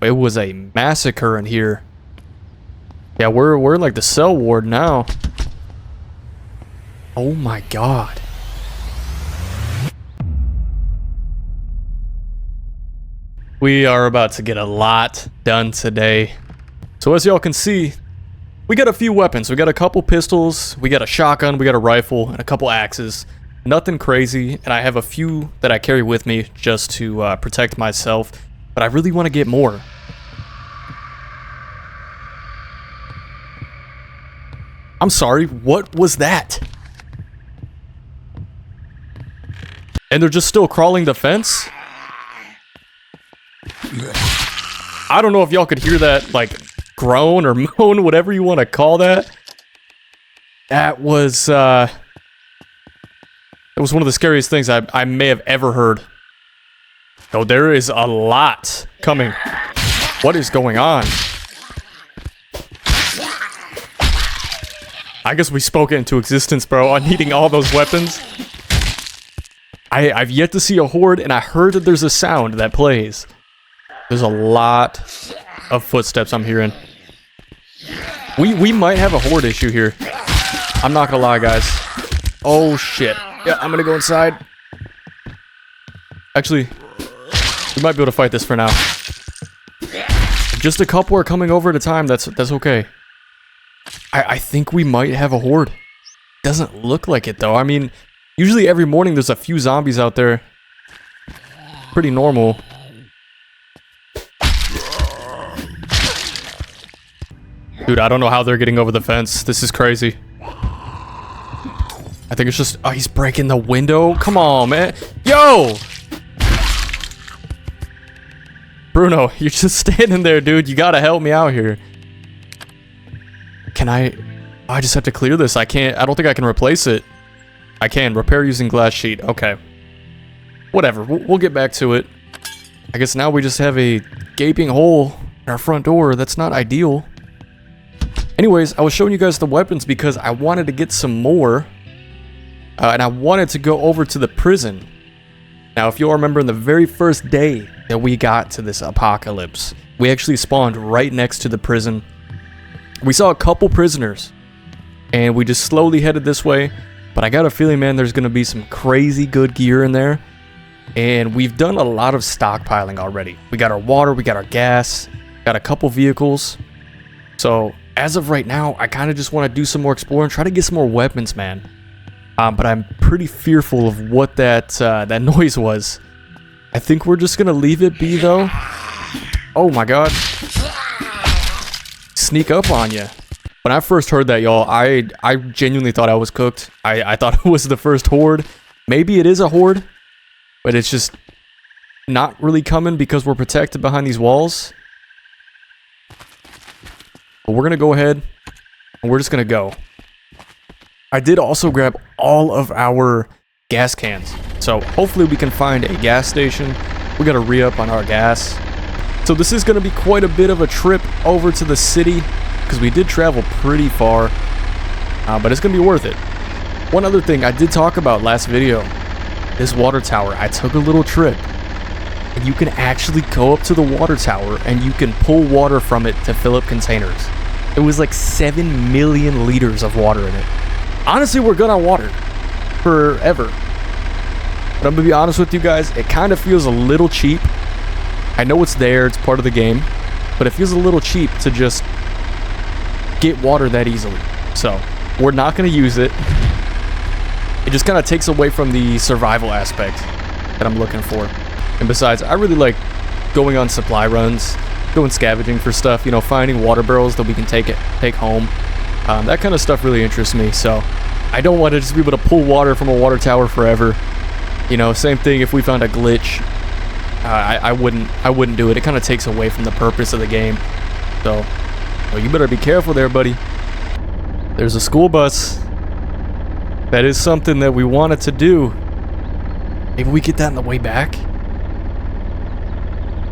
It was a massacre in here. Yeah, we're in like the cell ward now. Oh my god. We are about to get a lot done today. So as y'all can see, we got a few weapons. We got a couple pistols, we got a shotgun, we got a rifle, and a couple axes. Nothing crazy, and I have a few that I carry with me just to protect myself, but I really want to get more. I'm sorry, what was that? And they're just still crawling the fence? I don't know if y'all could hear that, like, groan or moan, whatever you want to call that. That was one of the scariest things I may have ever heard. Oh, there is a lot coming. What is going on? I guess we spoke it into existence, bro, on needing all those weapons. I've yet to see a horde, and I heard that there's a sound that plays. There's a lot of footsteps I'm hearing. We might have a horde issue here. I'm not gonna lie, guys. Oh, shit. Yeah, I'm gonna go inside. Actually, we might be able to fight this for now. Just a couple are coming over at a time. That's okay. I think we might have a horde. Doesn't look like it, though. I mean, usually every morning there's a few zombies out there. Pretty normal. Dude, I don't know how they're getting over the fence. This is crazy. I think it's just... Oh, he's breaking the window? Come on, man. Yo! Bruno, you're just standing there, dude. You gotta help me out here. Can I... I just have to clear this. I can't... I don't think I can replace it. I can. Repair using glass sheet. Okay. Whatever. We'll get back to it. I guess now we just have a gaping hole in our front door. That's not ideal. Anyways, I was showing you guys the weapons because I wanted to get some more. And I wanted to go over to the prison. Now, if you'll remember, in the very first day that we got to this apocalypse, we actually spawned right next to the prison. We saw a couple prisoners, and we just slowly headed this way. But I got a feeling, man, there's going to be some crazy good gear in there. And we've done a lot of stockpiling already. We got our water, we got our gas, got a couple vehicles. So, as of right now, I kind of just want to do some more exploring, try to get some more weapons, man. But I'm pretty fearful of what that noise was. I think we're just going to leave it be, though. Oh, my God. Sneak up on you. When I first heard that, y'all, I genuinely thought I was cooked. I thought it was the first horde. Maybe it is a horde, but it's just not really coming because we're protected behind these walls. But we're going to go ahead, and we're just going to go. I did also grab all of our gas cans. So hopefully we can find a gas station. We got to re-up on our gas. So this is going to be quite a bit of a trip over to the city because we did travel pretty far. But it's going to be worth it. One other thing I did talk about last video. This water tower. I took a little trip. And you can actually go up to the water tower and you can pull water from it to fill up containers. It was like 7 million liters of water in it. Honestly, we're good on water. Forever. But I'm going to be honest with you guys, it kind of feels a little cheap. I know it's there, it's part of the game. But it feels a little cheap to just get water that easily. So, we're not going to use it. It just kind of takes away from the survival aspect that I'm looking for. And besides, I really like going on supply runs, going scavenging for stuff, you know, finding water barrels that we can take home. That kind of stuff really interests me, so I don't want to just be able to pull water from a water tower forever. You know, same thing if we found a glitch. I wouldn't do it. It kind of takes away from the purpose of the game. So, well, you better be careful there, buddy. There's a school bus. That is something that we wanted to do. Maybe we get that on the way back?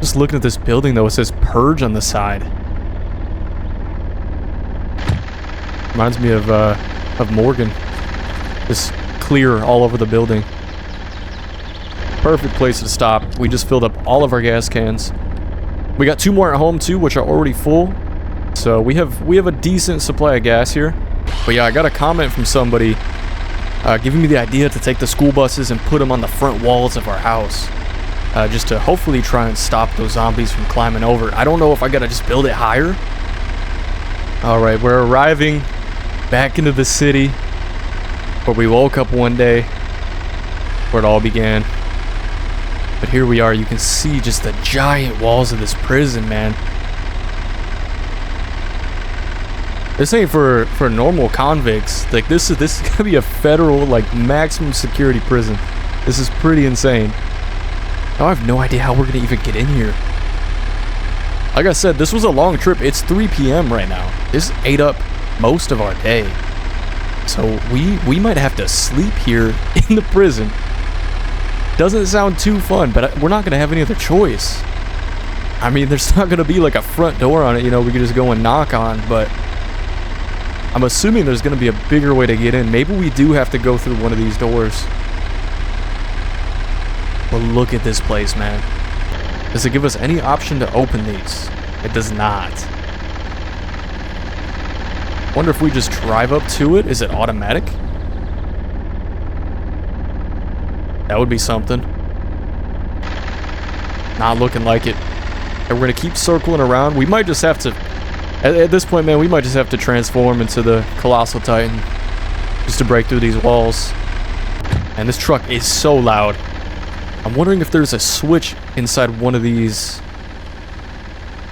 Just looking at this building, though, it says Purge on the side. Reminds me of Morgan. Just clear all over the building. Perfect place to stop. We just filled up all of our gas cans. We got 2 more at home too, which are already full. So we have a decent supply of gas here. But yeah, I got a comment from somebody giving me the idea to take the school buses and put them on the front walls of our house. Just to hopefully try and stop those zombies from climbing over. I don't know if I gotta just build it higher. Alright, we're arriving back into the city where we woke up one day, where it all began. But here we are, you can see just the giant walls of this prison, man. This ain't for normal convicts. Like, this is gonna be a federal, like, maximum security prison. This is pretty insane. Now I have no idea how we're gonna even get in here. Like I said, this was a long trip. It's 3 p.m. right now. This ate up most of our day. So we might have to sleep here in the prison. Doesn't sound too fun, but we're not gonna have any other choice. I mean, there's not gonna be like a front door on it, you know, we could just go and knock on, but I'm assuming there's gonna be a bigger way to get in. Maybe we do have to go through one of these doors. But look at this place, man. Does it give us any option to open these? It does not. Wonder if we just drive up to it. Is it automatic? That would be something. Not looking like it. And we're gonna keep circling around. We might just have to, at this point, man, we might just have to transform into the Colossal Titan just to break through these walls. And this truck is so loud. I'm wondering if there's a switch inside one of these.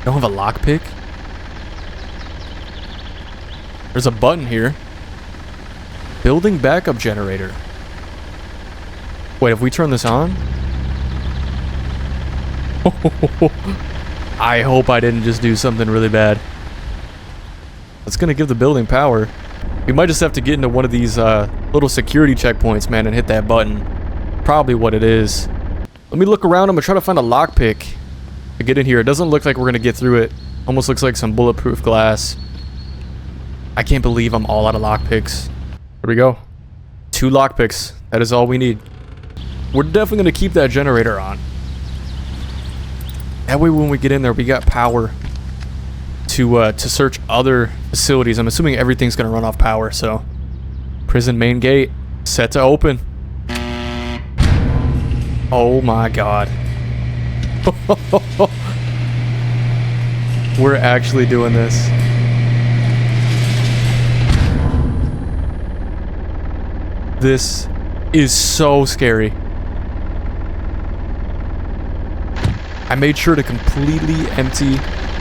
I don't have a lockpick. There's a button here. Building backup generator. Wait, if we turn this on? I hope I didn't just do something really bad. That's gonna give the building power. We might just have to get into one of these little security checkpoints, man, and hit that button. Probably what it is. Let me look around. I'm gonna try to find a lockpick to get in here. It doesn't look like we're gonna get through it. Almost looks like some bulletproof glass. I can't believe I'm all out of lockpicks. Here we go. 2 lockpicks. That is all we need. We're definitely gonna keep that generator on. That way when we get in there, we got power to search other facilities. I'm assuming everything's gonna run off power, so. Prison main gate, set to open. Oh my god. We're actually doing this. This is so scary. I made sure to completely empty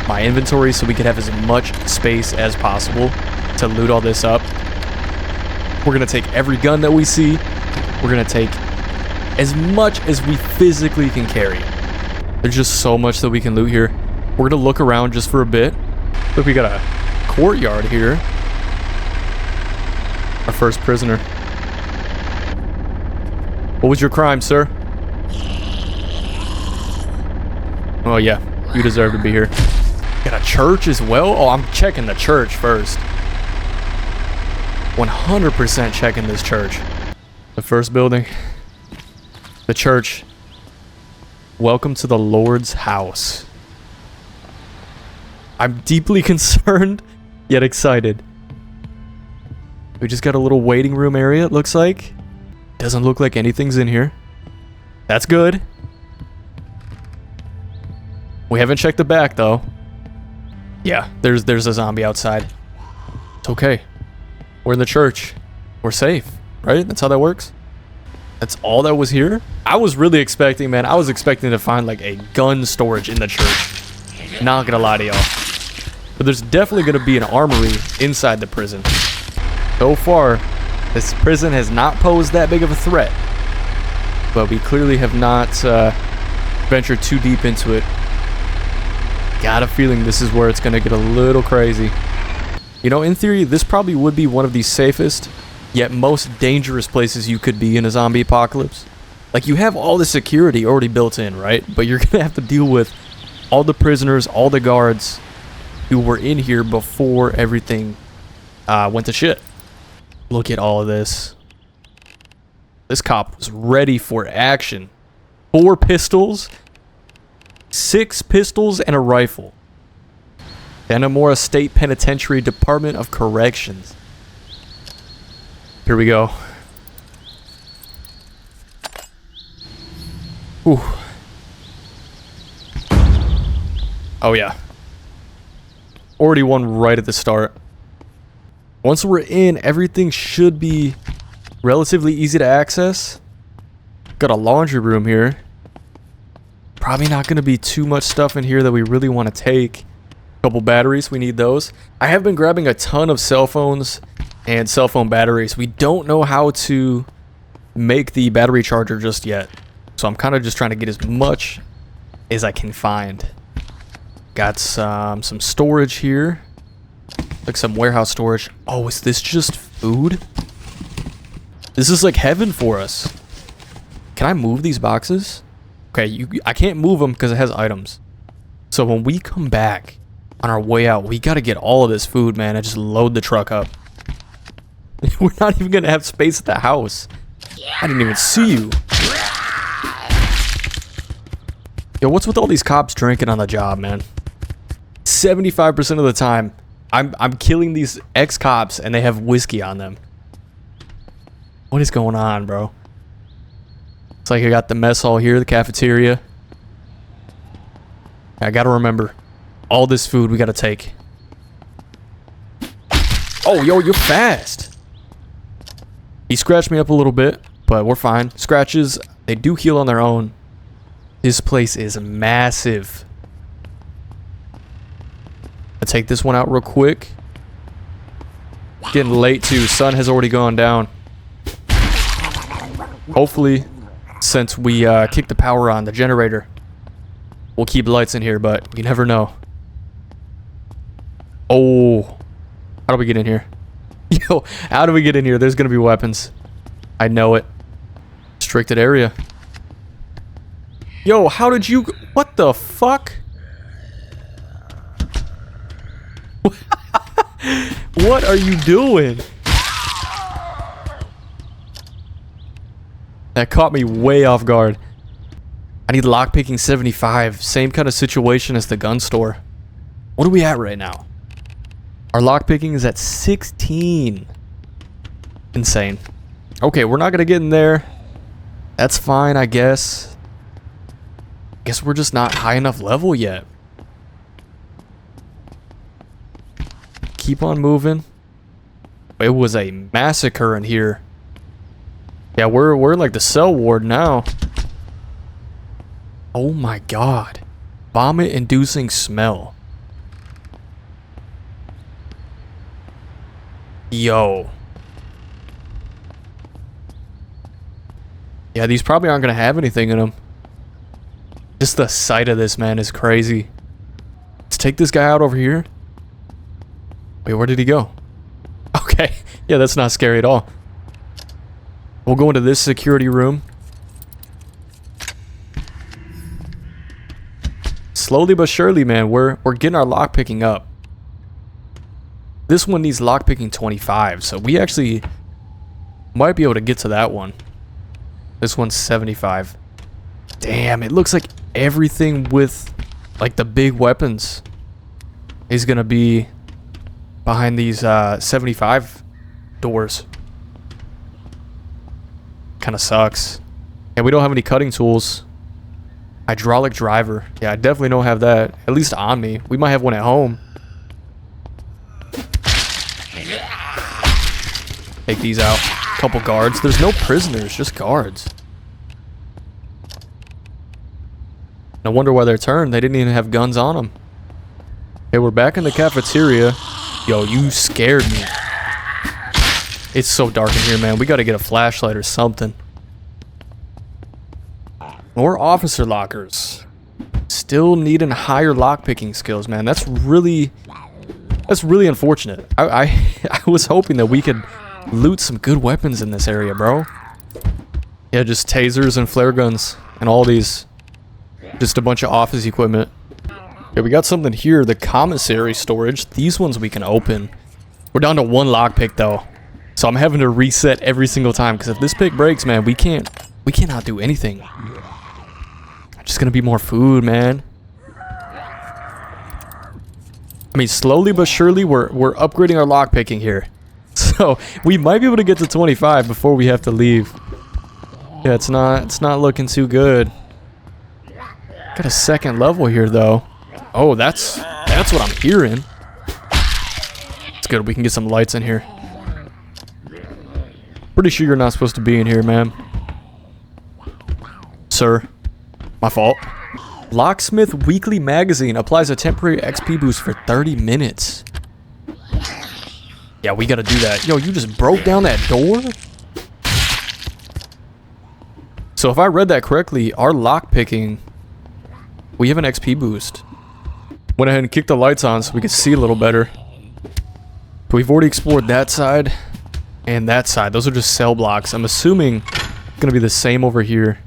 my inventory so we could have as much space as possible to loot all this up. We're gonna take every gun that we see. We're gonna take as much as we physically can carry. There's just so much that we can loot here. We're gonna look around just for a bit. Look, we got a courtyard here. Our first prisoner. What was your crime, sir? Oh yeah, you deserve to be here. Got a church as well? Oh, I'm checking the church first. 100% checking this church. The first building. The church. Welcome to the Lord's house. I'm deeply concerned, yet excited. We just got a little waiting room area, it looks like. Doesn't look like anything's in here. That's good. We haven't checked the back, though. Yeah, there's a zombie outside. It's okay. We're in the church. We're safe, right? That's how that works. That's all that was here? I was really expecting, man, I was expecting to find like a gun storage in the church. Not gonna lie to y'all. But there's definitely gonna be an armory inside the prison. So far, this prison has not posed that big of a threat. But we clearly have not ventured too deep into it. Got a feeling this is where it's gonna get a little crazy. You know, in theory, this probably would be one of the safest, yet most dangerous places you could be in a zombie apocalypse. Like, you have all the security already built in, right? But you're gonna have to deal with all the prisoners, all the guards who were in here before everything went to shit. Look at all of this. This cop was ready for action. 4 pistols. 6 pistols and a rifle. Dannemora State Penitentiary, Department of Corrections. Here we go. Whew. Oh yeah. Already won right at the start. Once we're in, everything should be relatively easy to access. Got a laundry room here. Probably not going to be too much stuff in here that we really want to take. Couple batteries, we need those. I have been grabbing a ton of cell phones and cell phone batteries. We don't know how to make the battery charger just yet. So I'm kind of just trying to get as much as I can find. Got some storage here. Like some warehouse storage. Oh, is this just food? This is like heaven for us. Can I move these boxes? Okay, I can't move them because it has items. So when we come back on our way out, we got to get all of this food, man, and just load the truck up. We're not even going to have space at the house. I didn't even see you. Yo, what's with all these cops drinking on the job, man? 75% of the time, I'm killing these ex-cops and they have whiskey on them. What is going on, bro? It's like I got the mess hall here, the cafeteria. I gotta remember, all this food we gotta take. Oh, yo, you're fast. He scratched me up a little bit, but we're fine. Scratches, they do heal on their own. This place is massive. I'll take this one out real quick. Getting late too. Sun has already gone down. Hopefully, since we kicked the power on the generator, we'll keep lights in here, but you never know. Oh, how do we get in here? Yo, how do we get in here? There's gonna be weapons. I know it. Restricted area. Yo, how did you... What the fuck? What are you doing? That caught me way off guard. I need lockpicking 75. Same kind of situation as the gun store. What are we at right now? Our lockpicking is at 16. Insane. Okay, we're not going to get in there. That's fine, I guess. Guess we're just not high enough level yet. Keep on moving. It was a massacre in here. Yeah, we're like the cell ward now. Oh my god. Vomit inducing smell. Yo. Yeah, these probably aren't gonna have anything in them. Just the sight of this, man, is crazy. Let's take this guy out over here. Wait, where did he go? Okay. Yeah, that's not scary at all. We'll go into this security room. Slowly but surely, man, we're getting our lockpicking up. This one needs lockpicking 25, so we actually might be able to get to that one. This one's 75. Damn, it looks like everything with like the big weapons is gonna be behind these 75 doors. Kind of sucks. And we don't have any cutting tools. Hydraulic driver. Yeah, I definitely don't have that. At least on me. We might have one at home. Take these out. Couple guards. There's no prisoners, just guards. No wonder why they're turned. They didn't even have guns on them. Okay, we're back in the cafeteria. Yo, you scared me. It's so dark in here, man. We gotta get a flashlight or something. More officer lockers. Still needing higher lockpicking skills, man. That's really unfortunate. I was hoping that we could loot some good weapons in this area, bro. Yeah, just tasers and flare guns and all these. Just a bunch of office equipment. Okay, we got something here. The commissary storage. These ones we can open. We're down to one lockpick though. So I'm having to reset every single time because if this pick breaks, man, we cannot do anything. Just gonna be more food, man. I mean, slowly but surely, we're upgrading our lockpicking here. So, we might be able to get to 25 before we have to leave. Yeah, it's not looking too good. Got a second level here, though. Oh, that's what I'm hearing. It's good. We can get some lights in here. Pretty sure you're not supposed to be in here, ma'am. Sir. My fault. Locksmith Weekly Magazine applies a temporary XP boost for 30 minutes. Yeah, we gotta do that. Yo, you just broke down that door? So if I read that correctly, our lockpicking, we have an XP boost. Went ahead and kicked the lights on so we could see a little better. But we've already explored that side and that side. Those are just cell blocks. I'm assuming it's gonna be the same over here.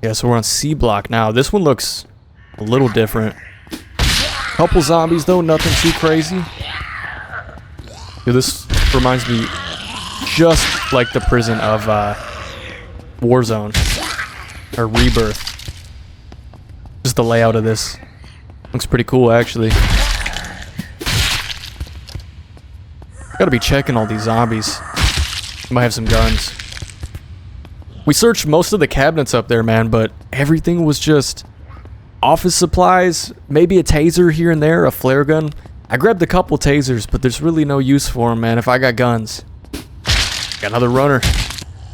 Yeah, so we're on C block now. This one looks a little different. Couple zombies though, nothing too crazy. Yeah, this reminds me just like the prison of Warzone or Rebirth. Just the layout of this looks pretty cool, actually. Gotta be checking all these zombies. Might have some guns. We searched most of the cabinets up there, man, but everything was just office supplies, maybe a taser here and there, a flare gun. I grabbed a couple tasers, but there's really no use for them, man, if I got guns. Got another runner.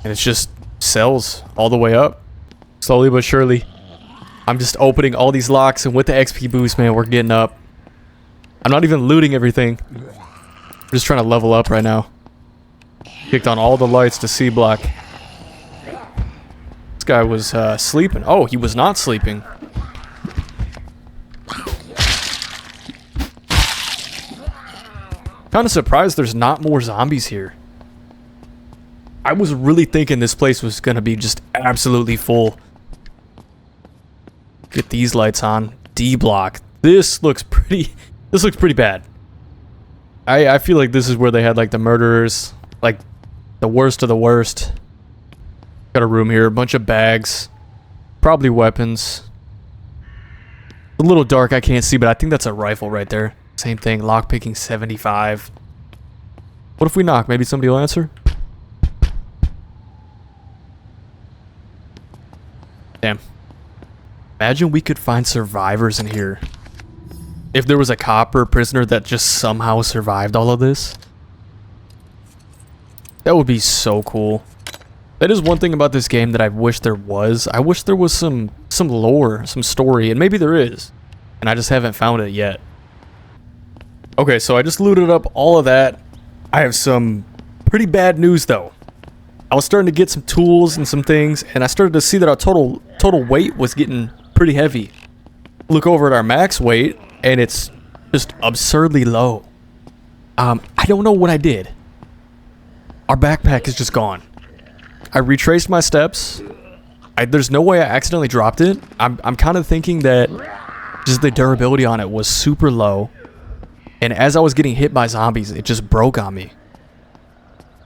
And it's just cells all the way up. Slowly but surely. I'm just opening all these locks, and with the XP boost, man, we're getting up. I'm not even looting everything. I'm just trying to level up right now. Kicked on all the lights to C block. This guy was sleeping. Oh, he was not sleeping. Kind of surprised there's not more zombies here. I was really thinking this place was gonna be just absolutely full. Get these lights on. D block. This looks pretty bad. I feel like this is where they had like the murderers, like the worst of the worst. Got a room here, a bunch of bags, probably weapons. A little dark, I can't see, but I think that's a rifle right there. Same thing, lockpicking 75. What if we knock? Maybe somebody will answer? Damn. Imagine we could find survivors in here. If there was a cop or prisoner that just somehow survived all of this. That would be so cool. That is one thing about this game that I wish there was. I wish there was some lore, some story, and maybe there is. And I just haven't found it yet. Okay, so I just looted up all of that. I have some pretty bad news though. I was starting to get some tools and some things, and I started to see that our total weight was getting pretty heavy. Look over at our max weight, and it's just absurdly low. I don't know what I did. Our backpack is just gone. I retraced my steps. There's no way I accidentally dropped it. I'm kind of thinking that just the durability on it was super low. And as I was getting hit by zombies, it just broke on me.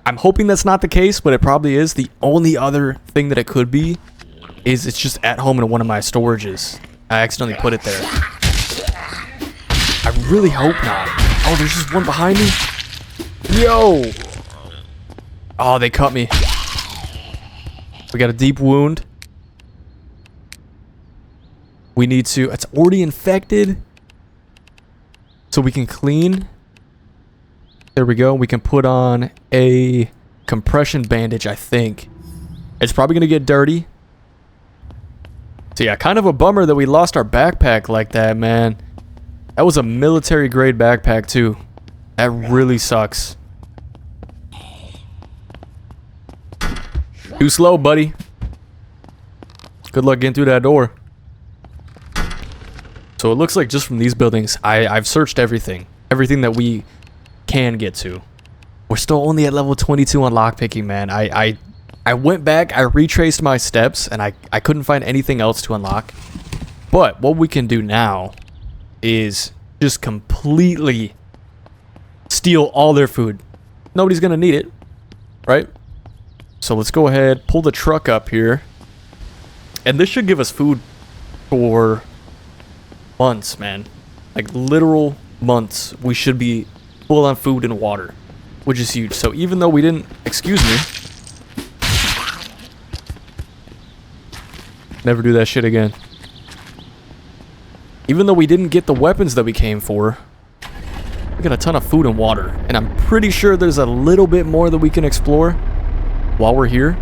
I'm hoping that's not the case, but it probably is. The only other thing that it could be is it's just at home in one of my storages. I accidentally put it there. I really hope not. Oh, there's just one behind me. Yo! Oh, they cut me. We got a deep wound. We need to... It's already infected. So we can clean. There we go. We can put on a compression bandage, I think. It's probably going to get dirty. So yeah, kind of a bummer that we lost our backpack like that, man. That was a military grade backpack too. That really sucks. Too slow, buddy. Good luck getting through that door. So it looks like just from these buildings, I've searched everything. Everything that we can get to. We're still only at level 22 on lockpicking, man. I went back, I retraced my steps, and I couldn't find anything else to unlock. But what we can do now is just completely steal all their food. Nobody's gonna need it, right? So let's go ahead, pull the truck up here. And this should give us food for months, man. like literal months, we should be full on food and water, which is huge. So even though we didn't, excuse me, never do that shit again. Even though we didn't get the weapons that we came for, we got a ton of food and water. And I'm pretty sure there's a little bit more that we can explore while we're here.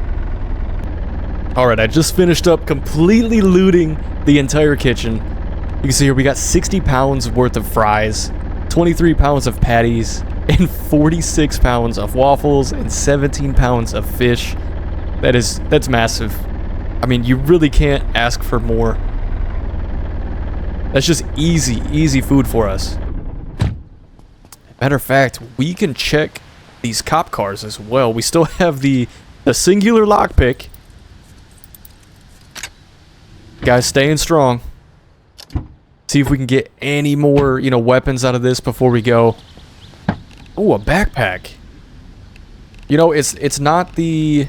Alright, I just finished up completely looting the entire kitchen. You can see here we got 60 pounds worth of fries, 23 pounds of patties, and 46 pounds of waffles, and 17 pounds of fish. That's massive. I mean, you really can't ask for more. That's just easy food for us. Matter of fact, we can check these cop cars as well. We still have the singular lockpick. Guys, staying strong. See if we can get any more, you know, weapons out of this before we go. Oh, a backpack. You know, it's not the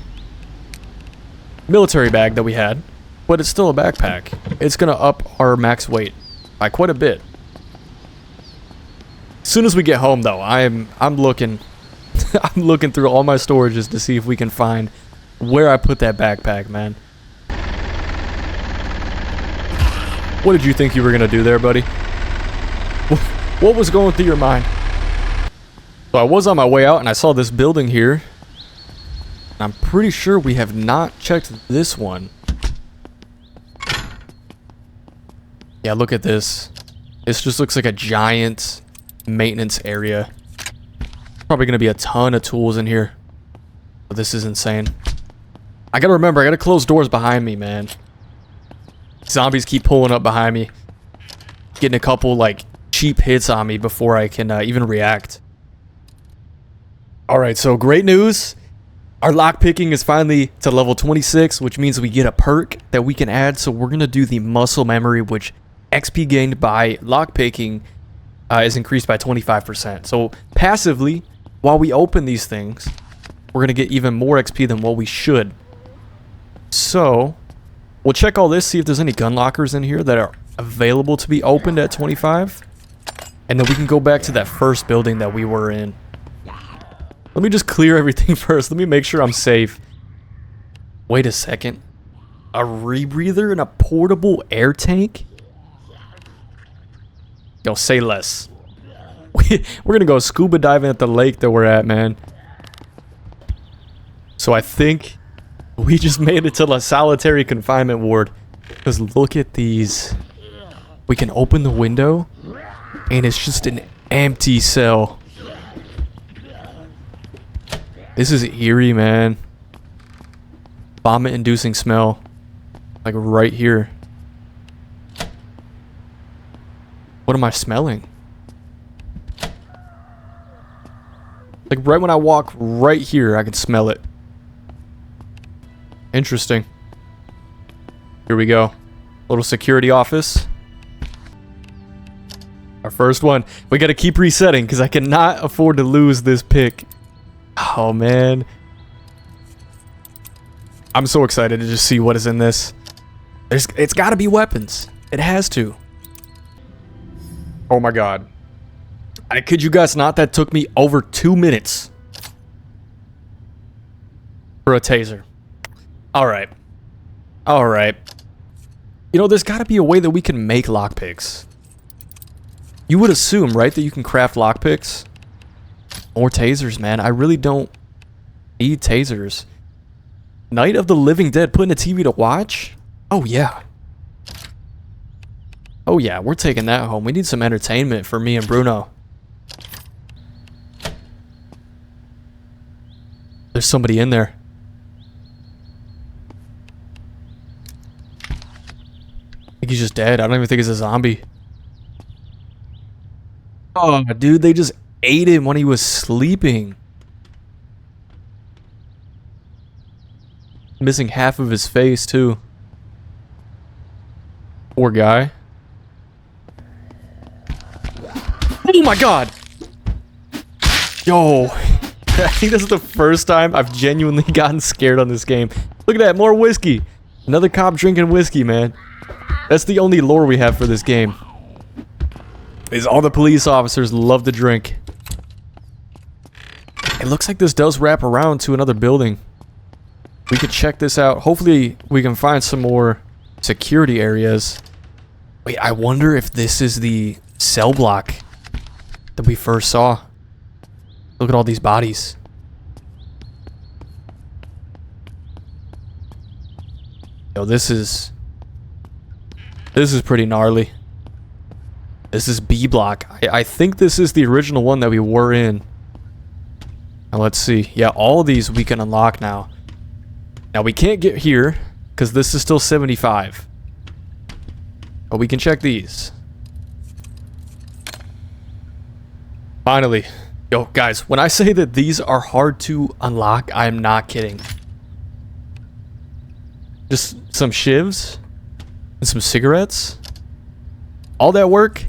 military bag that we had, but it's still a backpack. It's gonna up our max weight by quite a bit. As soon as we get home, though, I'm looking, I'm looking through all my storages to see if we can find where I put that backpack, man. What did you think you were gonna do there, buddy? What was going through your mind? So I was on my way out and I saw this building here. I'm pretty sure we have not checked this one. Yeah, look at this. This just looks like a giant maintenance area. Probably gonna be a ton of tools in here. But this is insane. I gotta remember, I gotta close doors behind me, man. Zombies keep pulling up behind me. Getting a couple, like, cheap hits on me before I can even react. Alright, so great news. Our lockpicking is finally to level 26, which means we get a perk that we can add. So we're gonna do the muscle memory, which XP gained by lockpicking is increased by 25%. So passively, while we open these things, we're gonna get even more XP than what we should. So we'll check all this, see if there's any gun lockers in here that are available to be opened at 25. And then we can go back to that first building that we were in. Let me just clear everything first. Let me make sure I'm safe. Wait a second. A rebreather and a portable air tank? Yo, say less. We're gonna go scuba diving at the lake that we're at, man. So I think we just made it to the solitary confinement ward. Because look at these. We can open the window and it's just an empty cell. This is eerie, man. Vomit-inducing smell. Like right here. What am I smelling? Like right when I walk right here, I can smell it. Interesting. Here we go. Little security office. Our first one. We gotta keep resetting because I cannot afford to lose this pick. Oh, man. I'm so excited to just see what is in this. It's gotta be weapons. It has to. Oh my god. I kid you guys not, that took me over 2 minutes. For a taser. Alright. Alright. You know, there's gotta be a way that we can make lockpicks. You would assume, right, that you can craft lockpicks? More tasers, man. I really don't need tasers. Night of the Living Dead, putting a TV to watch? Oh, yeah. Oh, yeah, we're taking that home. We need some entertainment for me and Bruno. There's somebody in there. I think he's just dead. I don't even think he's a zombie. Oh, dude, they just ate him when he was sleeping. Missing half of his face, too. Poor guy. Oh my god! Yo, I think this is the first time I've genuinely gotten scared on this game. Look at that, more whiskey. Another cop drinking whiskey, man. That's the only lore we have for this game. is all the police officers love to drink. It looks like this does wrap around to another building. We could check this out. Hopefully we can find some more security areas. Wait, I wonder if this is the cell block that we first saw. Look at all these bodies. Yo, this is pretty gnarly. This is B block. I think this is the original one that we were in. Now let's see. Yeah, all of these we can unlock now. Now we can't get here because this is still 75. But we can check these. Finally. Yo, guys, when I say that these are hard to unlock, I am not kidding. Just some shivs and some cigarettes. All that work.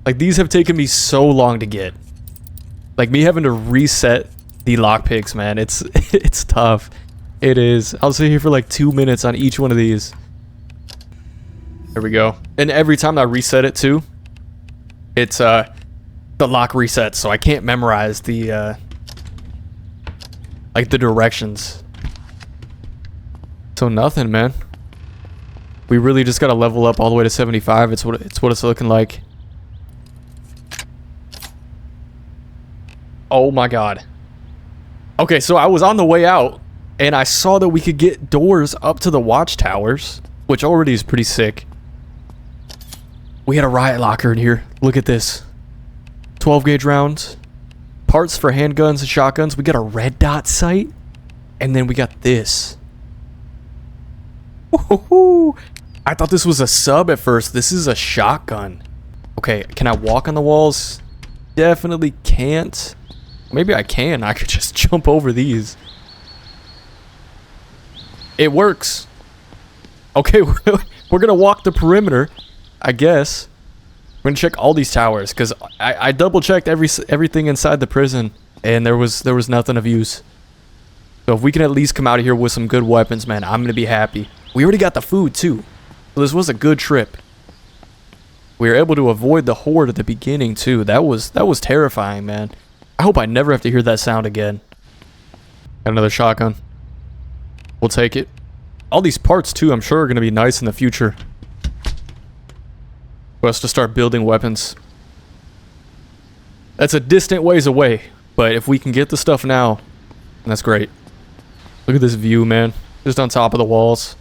Like, these have taken me so long to get. Like, me having to reset the lockpicks, man. It's it's tough. It is. I'll sit here for like 2 minutes on each one of these. There we go. And every time I reset it too, it's the lock resets, so I can't memorize the like the directions. So nothing, man. We really just gotta level up all the way to 75. It's what it's looking like. Oh my god. Okay, so I was on the way out and I saw that we could get doors up to the watchtowers, which already is pretty sick. We had a riot locker in here. Look at this. 12 gauge rounds, parts for handguns and shotguns. We got a red dot sight, and then we got this. Woohoo! I thought this was a sub at first. This is a shotgun. Okay, can I walk on the walls? Definitely can't. Maybe I can. I could just jump over these. It works. Okay, we're gonna walk the perimeter, I guess. We're gonna check all these towers because I double checked everything inside the prison and there was nothing of use. So if we can at least come out of here with some good weapons, man, I'm gonna be happy. We already got the food too, so this was a good trip. We were able to avoid the horde at the beginning too. That was terrifying, man. I hope I never have to hear that sound again. Got another shotgun. We'll take it. All these parts too, I'm sure are gonna be nice in the future for us to start building weapons. That's a distant ways away, but if we can get the stuff now, that's great. Look at this view, man. Just on top of the walls.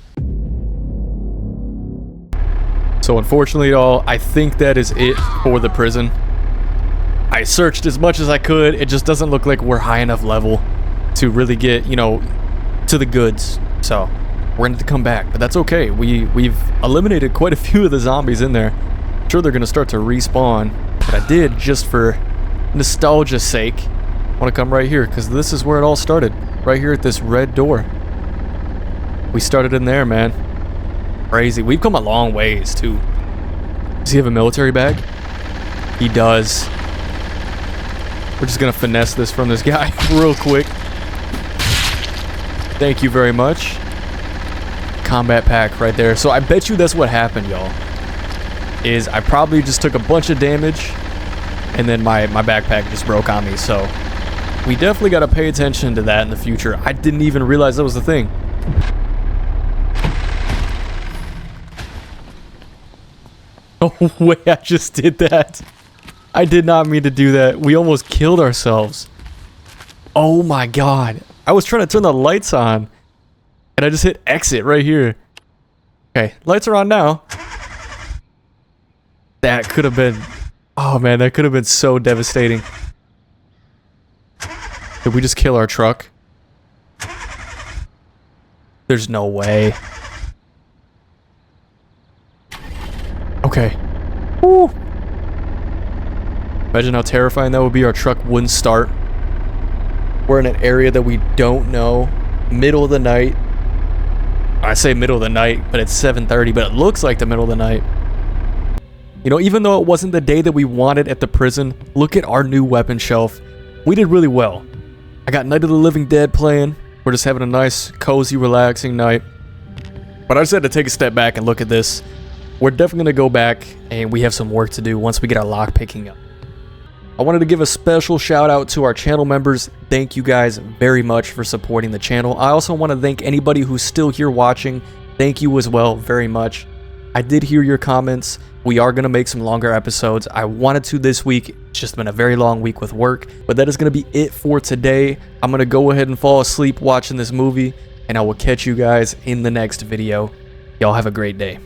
So unfortunately, y'all, I think that is it for the prison. I searched as much as I could. It just doesn't look like we're high enough level to really get, you know, to the goods. So we're gonna have to come back, but that's okay. We've eliminated quite a few of the zombies in there. I'm sure they're gonna start to respawn, but I did, just for nostalgia's sake, want to come right here because this is where it all started. Right here at this red door. We started in there, man. Crazy. We've come a long ways too. Does he have a military bag? He does. We're just gonna finesse this from this guy real quick. Thank you very much. Combat pack right there. So I bet you that's what happened, y'all. Is I probably just took a bunch of damage and then my backpack just broke on me. So we definitely got to pay attention to that in the future. I didn't even realize that was the thing. No way, I just did that. I did not mean to do that. We almost killed ourselves. Oh my god. I was trying to turn the lights on and I just hit exit right here. Okay, lights are on now. That could have been... Oh man, that could have been so devastating. Did we just kill our truck? There's no way. Okay. Woo. Imagine how terrifying that would be. Our truck wouldn't start. We're in an area that we don't know. Middle of the night. I say middle of the night, but it's 7:30, but it looks like the middle of the night. You know, even though it wasn't the day that we wanted at the prison, look at our new weapon shelf. We did really well. I got Night of the Living Dead playing. We're just having a nice, cozy, relaxing night. But I just had to take a step back and look at this. we're definitely gonna go back and we have some work to do once we get our lockpicking up. I wanted to give a special shout out to our channel members. Thank you guys very much for supporting the channel. I also want to thank anybody who's still here watching. Thank you as well very much. I did hear your comments. We are going to make some longer episodes. I wanted to this week. It's just been a very long week with work. But that is going to be it for today. I'm going to go ahead and fall asleep watching this movie. And I will catch you guys in the next video. Y'all have a great day.